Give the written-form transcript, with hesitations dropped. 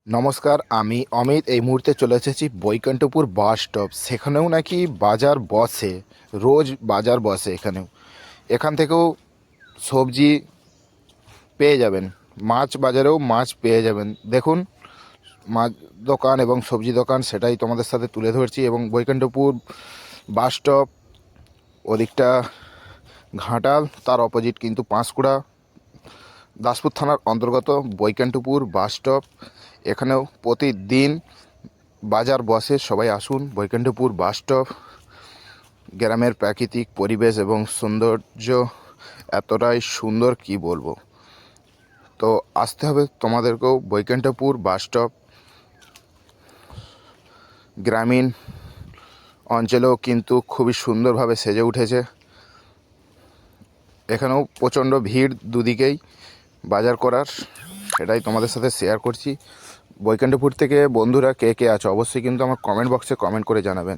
নমস্কার, আমি অমিত। এই মুহূর্তে চলে এসেছি বৈকুণ্ঠপুর বাস স্টপ। সেখানেও নাকি বাজার বসে, রোজ বাজার বসে এখানেও। এখান থেকেও সবজি পেয়ে যাবেন, মাছ বাজারেও মাছ পেয়ে যাবেন। দেখুন, মাছ দোকান এবং সবজি দোকান সেটাই তোমাদের সাথে তুলে ধরছি। এবং বৈকুণ্ঠপুর বাস স্টপ ওদিকটা ঘাটাল, তার অপোজিট কিন্তু পাঁশকুড়া, দাসপুর থানার অন্তর্গত বৈকুণ্ঠপুর বাস স্টপ। এখানেও প্রতিদিন বাজার বসে। সবাই আসুন বৈকুণ্ঠপুর বাস স্টপ। গ্রামের প্রাকৃতিক পরিবেশ এবং সৌন্দর্য এতটাই সুন্দর কি বলবো। তো আসতে হবে তোমাদেরকেও বৈকুণ্ঠপুর বাস স্টপ। গ্রামীণ অঞ্চলেও কিন্তু খুবই সুন্দরভাবে সেজে উঠেছে। এখানেও প্রচণ্ড ভিড় দুদিকেই বাজার করার, সেটাই তোমাদের সাথে শেয়ার করছি। বৈকুণ্ঠপুর থেকে বন্ধুরা কে কে আছো অবশ্যই কিন্তু আমার কমেন্ট বক্সে কমেন্ট করে জানাবেন।